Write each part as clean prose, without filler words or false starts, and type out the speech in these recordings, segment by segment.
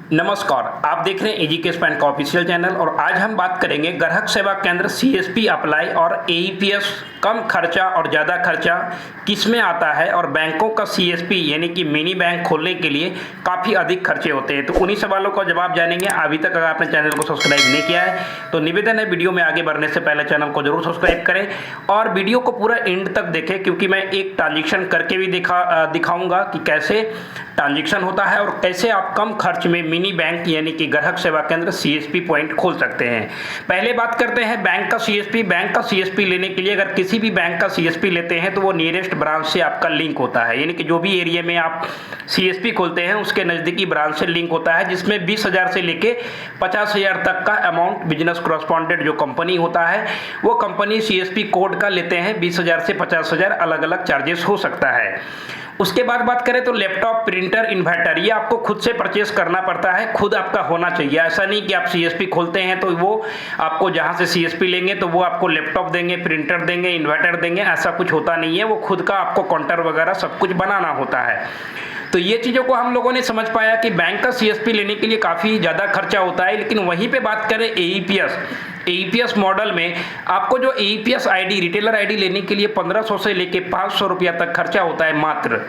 नमस्कार, आप देख रहे हैं एजुकेशन बैंक का ऑफिशियल चैनल और आज हम बात करेंगे ग्राहक सेवा केंद्र सीएसपी अप्लाई और एईपीएस कम खर्चा और ज़्यादा खर्चा किस में आता है और बैंकों का सीएसपी यानी कि मिनी बैंक खोलने के लिए काफ़ी अधिक खर्चे होते हैं। तो उन्हीं सवालों का जवाब जानेंगे। अभी तक अगर आपने चैनल को सब्सक्राइब नहीं किया है तो निवेदन है वीडियो में आगे बढ़ने से पहले चैनल को जरूर सब्सक्राइब करें और वीडियो को पूरा एंड तक देखें, क्योंकि मैं एक ट्रांजेक्शन करके भी दिखाऊंगा कि कैसे ट्रांजेक्शन होता है और कैसे आप कम खर्च में मिनी बैंक यानी कि ग्राहक सेवा केंद्र सीएसपी पॉइंट खोल सकते हैं। पहले बात करते हैं बैंक का सीएसपी। बैंक का सीएसपी लेने के लिए अगर किसी भी बैंक का सीएसपी लेते हैं तो वो नियरेस्ट ब्रांच से आपका लिंक होता है, यानी कि जो भी एरिया में आप सीएसपी खोलते हैं उसके नज़दीकी ब्रांच से लिंक होता है, जिसमें 20,000 से लेके 50,000 तक का अमाउंट बिजनेस कॉरस्पॉन्डेंट जो कंपनी होता है वो कंपनी सीएसपी कोड का लेते हैं। 20,000 से 50,000 अलग अलग चार्जेस हो सकता है। उसके बाद बात करें तो लैपटॉप, प्रिंटर, इन्वर्टर ये आपको खुद से परचेस करना पड़ता है, खुद आपका होना चाहिए। ऐसा नहीं कि आप सीएसपी खोलते हैं तो वो आपको जहां से सीएसपी लेंगे तो वो आपको लैपटॉप देंगे, प्रिंटर देंगे, इन्वर्टर देंगे, ऐसा कुछ होता नहीं है। वो खुद का आपको काउंटर वगैरह सब कुछ बनाना होता है। तो ये चीज़ों को हम लोगों ने समझ पाया कि बैंक का सीएसपी लेने के लिए काफ़ी ज़्यादा खर्चा होता है। लेकिन वहीं पे बात करें एईपीएस मॉडल में आपको जो एईपीएस आईडी, रिटेलर आईडी लेने के लिए 1500 से लेके 500 रुपया तक खर्चा होता है। मात्र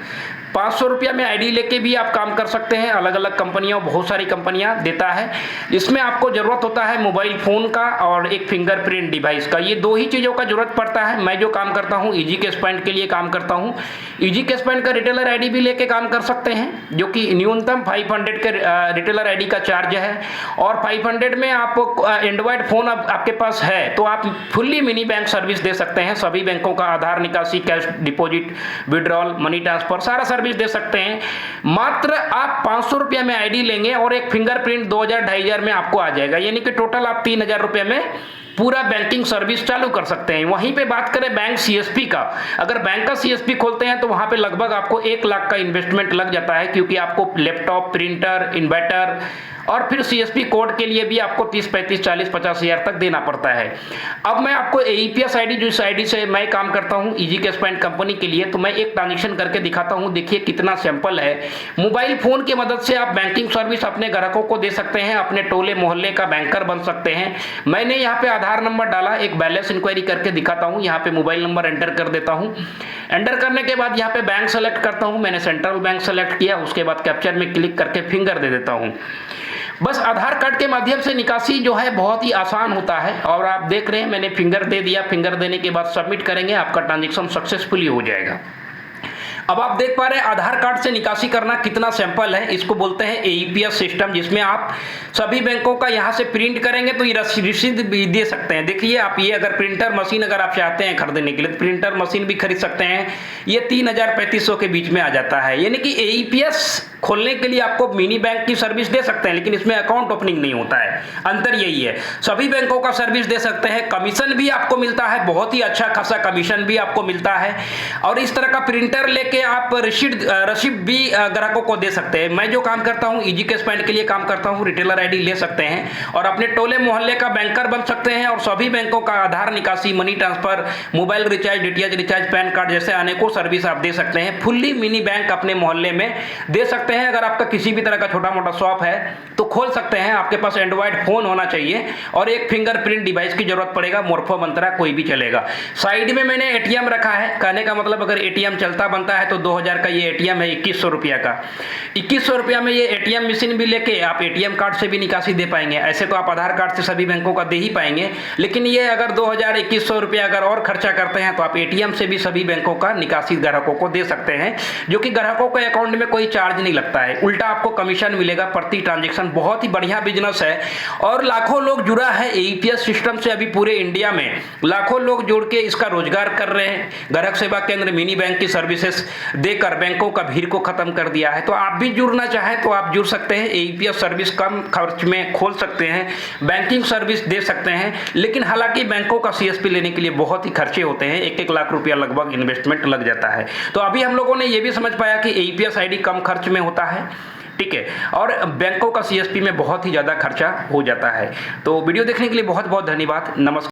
500 रुपया में आईडी लेके भी आप काम कर सकते हैं। अलग अलग कंपनियां, बहुत सारी कंपनियां देता है। इसमें आपको ज़रूरत होता है मोबाइल फ़ोन का और एक फिंगरप्रिंट डिवाइस का। ये दो ही चीज़ों का ज़रूरत पड़ता है। मैं जो काम करता हूँ ईजी कैश पॉइंट के लिए काम करता हूँ। ईजी कैश पॉइंट का रिटेलर आईडी भी लेके काम कर सकते हैं, जो कि न्यूनतम 500 के रिटेलर आईडी का चार्ज है और 500 में आप एंड्रॉयड फ़ोन आपके पास है तो आप फुल्ली मिनी बैंक सर्विस दे सकते हैं। सभी बैंकों का आधार निकासी, cash deposit, withdrawal, money transfer सारा सर्विस दे सकते हैं। मात्र आप 500 रुपया में आईडी लेंगे और एक फिंगरप्रिंट 2,000-2,500 में आपको आ जाएगा, यानी कि टोटल आप 3,000 रुपये में पूरा बैंकिंग सर्विस चालू कर सकते हैं। वहीं पे बात करें बैंक सीएसपी का, अगर बैंक का सीएसपी खोलते हैं तो वहां पे लगभग आपको 1 लाख का इन्वेस्टमेंट लग जाता है, क्योंकि आपको लैपटॉप, प्रिंटर, इन्वर्टर और फिर सीएसपी कोड के लिए भी आपको 30, 35, 40, 50,000 तक देना पड़ता है। अब मैं आपको एईपीएस आईडी, जो इस आईडी से मैं काम करता हूं ईजी कैश पॉइंट कंपनी के लिए, तो मैं एक ट्रांजेक्शन करके दिखाता हूं। देखिए कितना सिंपल है। मोबाइल फोन की मदद से आप बैंकिंग सर्विस अपने ग्राहकों को दे सकते हैं, अपने टोले मोहल्ले का बैंकर बन सकते हैं। मैंने यहाँ पे आधार नंबर डाला, एक बैलेंस इंक्वायरी करके दिखाता हूँ। यहाँ पे मोबाइल नंबर एंटर कर देता हूँ। एंटर करने के बाद यहाँ पे बैंक सेलेक्ट करता हूँ। मैंने सेंट्रल बैंक सेलेक्ट किया। उसके बाद कैप्चर में क्लिक करके फिंगर दे देता हूँ। बस आधार कार्ड के माध्यम से निकासी जो है बहुत ही आसान होता है और आप देख रहे हैं मैंने फिंगर दे दिया। फिंगर देने के बाद सबमिट करेंगे, आपका ट्रांजेक्शन सक्सेसफुली हो जाएगा। अब आप देख पा रहे हैं आधार कार्ड से निकासी करना कितना सिंपल है। इसको बोलते हैं एईपीएस सिस्टम, जिसमें आप सभी बैंकों का यहां से प्रिंट करेंगे तो ये रसीद भी दे सकते हैं। देखिए आप, ये अगर प्रिंटर मशीन अगर आप चाहते हैं खरीदने के लिए तो प्रिंटर मशीन भी खरीद सकते हैं। ये 3,000-3,500 के बीच में आ जाता है। यानी कि एईपीएस खोलने के लिए आपको मिनी बैंक की सर्विस दे सकते हैं, लेकिन इसमें अकाउंट ओपनिंग नहीं होता है। अंतर यही है। सभी बैंकों का सर्विस दे सकते हैं, कमीशन भी आपको मिलता है, बहुत ही अच्छा खासा कमीशन भी आपको मिलता है। और इस तरह का प्रिंटर लेके आप रसीद भी ग्राहकों को दे सकते हैं। मैं जो काम करता हूं ईजी कैश पॉइंट के लिए काम करता हूं, रिटेलर आईडी ले सकते हैं और अपने टोले मोहल्ले का बैंकर बन सकते हैं। और सभी बैंकों का आधार निकासी, money transfer, mobile recharge, DTH recharge, pan card जैसे अनेकों सर्विस आप दे सकते हैं। फुल्ली मिनी बैंक अपने मोहल्ले में दे सकते हैं। अगर आपका किसी भी तरह का छोटा मोटा शॉप है तो खोल सकते हैं। आपके पास एंड्रॉयड फोन होना चाहिए और एक फिंगरप्रिंट डिवाइस की जरूरत पड़ेगा। मोर्फो मंत्रा कोई भी चलेगा। साइड में मैंने एटीएम रखा है। कहने का मतलब अगर एटीएम चलता बनता है तो 2,000 का ये एटीएम है 2,100 रुपया का। 2,100 रुपया में ये एटीएम मशीन भी लेके आप एटीएम कार्ड से भी निकासी दे पाएंगे। ऐसे तो आप आधार कार्ड से सभी बैंकों का दे ही पाएंगे, लेकिन ये अगर 2,000, 2,100 रुपया अगर और खर्चा करते हैं तो आप एटीएम से भी सभी बैंकों का निकासी ग्राहकों को दे सकते हैं, जो कि ग्राहकों के अकाउंट में कोई चार्ज नहीं लगता है, उल्टा आपको कमीशन मिलेगा प्रति ट्रांजेक्शन। बहुत ही बढ़िया बिजनेस है और लाखों लोग जुड़ा है एईपीएस सिस्टम से। अभी पूरे इंडिया में लाखों लोग जुड़ के इसका रोजगार कर रहे हैं। ग्राहक सेवा केंद्र मिनी बैंक की सर्विसेज देकर बैंकों का भीड़ को खत्म कर दिया है। तो आप भी जुड़ना चाहें तो आप जुड़ सकते हैं। एईपीएस सर्विस कम खर्च में खोल सकते हैं, बैंकिंग सर्विस दे सकते हैं। लेकिन हालांकि बैंकों का सीएसपी लेने के लिए बहुत ही खर्चे होते हैं। 1-1 लाख रुपया लगभग इन्वेस्टमेंट लग जाता है। तो अभी हम लोगों ने ये भी समझ पाया कि एईपीएस आईडी कम खर्च में होता है, ठीक है, और बैंकों का सीएसपी में बहुत ही ज़्यादा खर्चा हो जाता है। तो वीडियो देखने के लिए बहुत बहुत धन्यवाद। नमस्कार।